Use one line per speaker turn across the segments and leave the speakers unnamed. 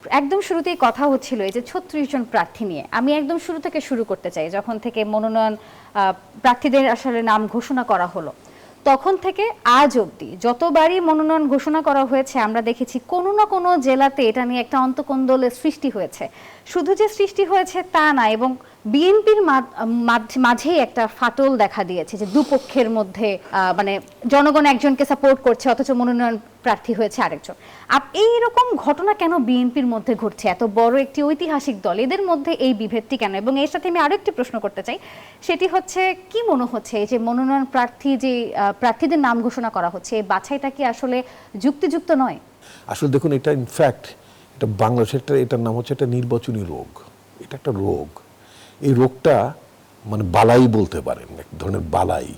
একদম শুরুতেই কথা হচ্ছিল এই যে ৩৬ জন প্রার্থী নিয়ে। আমি একদম শুরু থেকে শুরু করতে চাই, যখন থেকে মনোনয়ন প্রার্থীদের আসলে নাম ঘোষণা করা হলো, তখন থেকে আজ অবধি যতবারই মনোনয়ন ঘোষণা করা হয়েছে আমরা দেখেছি কোনো না কোনো জেলাতে এটা নিয়ে একটা অন্তকোন্দলের সৃষ্টি হয়েছে। শুধু যে সৃষ্টি হয়েছে তা না, এবং বিএনপির মাঝেই একটা ফাটল দেখা দিয়েছে যে দুপক্ষের মধ্যে মানে জনগণ একজনকে সাপোর্ট করছে অথচ মনোনয়ন প্রার্থী হয়েছে আরেকজন। এইরকম ঘটনা কেন বিএনপির মধ্যে ঘটছে? এত বড় একটি ঐতিহাসিক দল, এদের মধ্যে এই বিভেদটি কেন? এবং এর সাথে আমি আরো একটি প্রশ্ন করতে চাই, সেটি হচ্ছে কি মনে হচ্ছে এই যে মনোনয়ন প্রার্থী যে প্রার্থীদের নাম ঘোষণা করা হচ্ছে, এই বাছাইটা কি আসলে যুক্তিযুক্ত নয়?
আসলে দেখুন, এটা ইনফ্যাক্ট এটা বাংলাদেশের এটার নাম হচ্ছে একটা নির্বাচনী রোগ। এটা একটা রোগ। এই রোগটা মানে বালাই বলতে পারেন, এক ধরনের বালাই।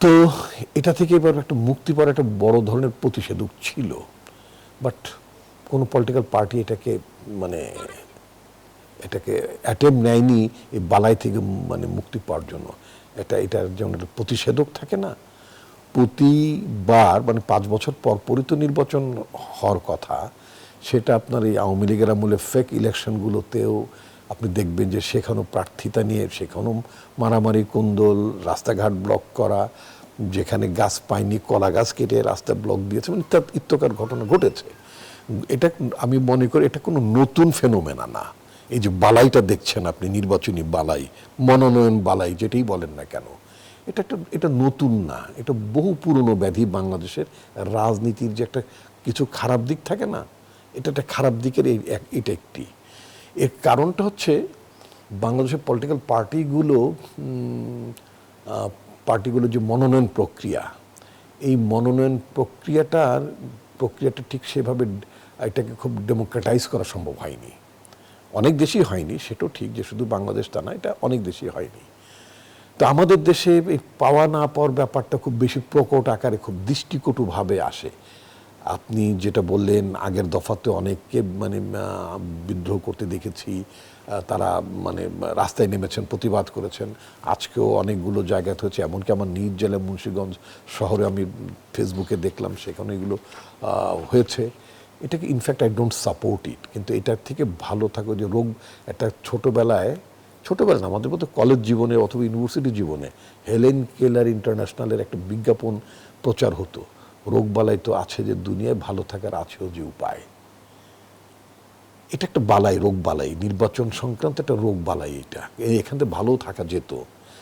তো এটা থেকে এবার একটা মুক্তি পাওয়ার একটা বড় ধরনের প্রতিষেধক ছিল, বাট কোনো পলিটিক্যাল পার্টি এটাকে মানে এটাকে অ্যাটেম্প নেয়নি এই বালাই থেকে মানে মুক্তি পাওয়ার জন্য। এটার যেমন একটা প্রতিষেধক থাকে না, প্রতিবার মানে ৫ বছর পর পরই তো নির্বাচন হওয়ার কথা। সেটা আপনার এই আওয়ামী লীগের আমলে ফেক ইলেকশনগুলোতেও আপনি দেখবেন যে সেখানেও প্রার্থিতা নিয়ে সেখানেও মারামারি, কোন্দল, রাস্তাঘাট ব্লক করা, যেখানে গাছ পায়নি কলা গাছ কেটে রাস্তা ব্লক দিয়েছে, মানে ইত্যকার ঘটনা ঘটেছে। এটা আমি মনে করি এটা কোনো নতুন ফেনোমেনা না। এই যে বালাইটা দেখছেন আপনি, নির্বাচনী বালাই, মনোনয়ন বালাই, যেটাই বলেন না কেন, এটা নতুন না। এটা বহু পুরনো ব্যাধি বাংলাদেশের রাজনীতির। যে একটা কিছু খারাপ দিক থাকে না, এটা একটা খারাপ দিকের এটা একটি। এর কারণটা হচ্ছে বাংলাদেশের পলিটিক্যাল পার্টিগুলো যে মনোনয়ন প্রক্রিয়া, এই মনোনয়ন প্রক্রিয়াটা ঠিক সেভাবে এটাকে খুব ডেমোক্রেটাইজ করা সম্ভব হয়নি। অনেক দেশেই হয়নি, সেটাও ঠিক যে শুধু বাংলাদেশ তা না, এটা অনেক দেশেই হয়নি। তো আমাদের দেশে এই পাওয়া না পাওয়ার ব্যাপারটা খুব বেশি প্রকট আকারে, খুব দৃষ্টিকটুভাবে আসে। আপনি যেটা বললেন, আগের দফাতে অনেককে মানে বিদ্রোহ করতে দেখেছি, তারা মানে রাস্তায় নেমেছেন, প্রতিবাদ করেছেন। আজকেও অনেকগুলো জায়গাতে হচ্ছে, এমনকি আমার নিজ জেলা মুন্সিগঞ্জ শহরে আমি ফেসবুকে দেখলাম সেখানে এগুলো হয়েছে। এটাকে ইনফ্যাক্ট আই ডোন্ট সাপোর্ট ইট, কিন্তু এটার থেকে ভালো থাকো যে রোগ একটা ছোটোবেলায় না, আমাদের মতো কলেজ জীবনে অথবা ইউনিভার্সিটি জীবনে হেলেন কেলার ইন্টারন্যাশনালের একটা বিজ্ঞাপন প্রচার হতো, রোগবালাই তো আছে যে দুনিয়ায়, ভালো থাকার আছেও যে উপায়। এটা একটা বালাই, রোগ বালাই, নির্বাচন সংক্রান্ত একটা রোগ বালাই। এটা এখান থেকে ভালো থাকা যেত।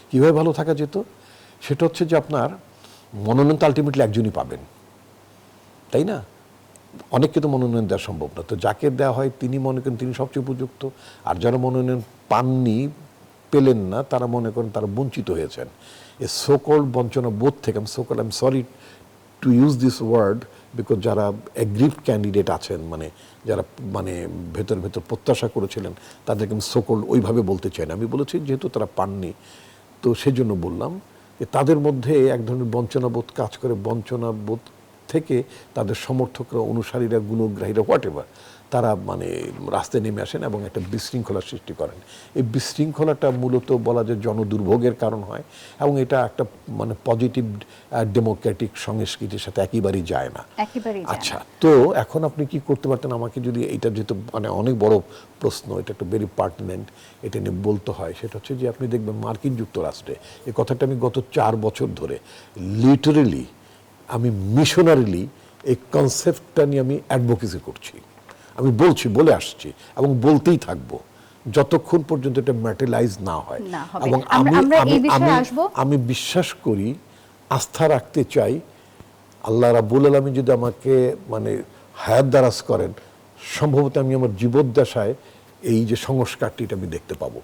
কীভাবে ভালো থাকা যেত? সেটা হচ্ছে যে আপনার মনোনয়ন তো আলটিমেটলি একজনই পাবেন, তাই না? অনেককে তো মনোনয়ন দেওয়া সম্ভব না। তো যাকে দেওয়া হয় তিনি মনে করেন তিনি সবচেয়ে উপযুক্ত, আর যারা মনোনয়ন পেলেন না, তারা মনে করেন তারা বঞ্চিত হয়েছেন। এ সোকল্ড বঞ্চনা বোধ থেকে, I am sorry to use this word, because যারা অ্যাগ্রিভড ক্যান্ডিডেট আছেন, মানে যারা মানে ভেতর প্রত্যাশা করেছিলেন, তাদেরকে আমি সোকল্ড ওইভাবে বলতে চাই না। আমি বলেছি যেহেতু তারা পাননি, তো সেজন্য বললাম যে তাদের মধ্যে এক ধরনের বঞ্চনাবোধ কাজ করে। বঞ্চনাবোধ থেকে তাদের সমর্থকরা, অনুসারীরা, গুণগ্রাহীরা, হোয়াট এভার, তারা মানে রাস্তায় নেমে আসেন এবং একটা বিশৃঙ্খলার সৃষ্টি করেন। এই বিশৃঙ্খলাটা মূলত বলা যায় জনদুর্ভোগের কারণ হয়, এবং এটা একটা মানে পজিটিভ ডেমোক্রেটিক সংস্কৃতির সাথে একেবারেই যায় না। আচ্ছা, তো এখন আপনি কি করতে পারতেন আমাকে যদি, এটা যেহেতু মানে অনেক বড় প্রশ্ন, এটা একটা ভেরি পার্টিনেন্ট, এটা নিয়ে বলতে হয়, সেটা হচ্ছে যে আপনি দেখবেন মার্কিন যুক্তরাষ্ট্রে এই কথাটা আমি গত 4 বছর ধরে লিটারেলি আমি মিশনারিলি এই কনসেপ্টটা নিয়ে আমি অ্যাডভোকেসি করছি। আমি বলে আসছি এবং বলতেই থাকবো যতক্ষণ পর্যন্ত এটা ম্যাটেরিয়ালাইজ না হয়। এবং আমি বিশ্বাস করি, আস্থা রাখতে চাই, আল্লাহ রাব্বুল আলামিন যদি আমাকে মানে হায়াত দারাজ করেন, সম্ভবত আমি আমার জীবদ্দশায় এই যে সংস্কারটি এটা আমি দেখতে পাবো।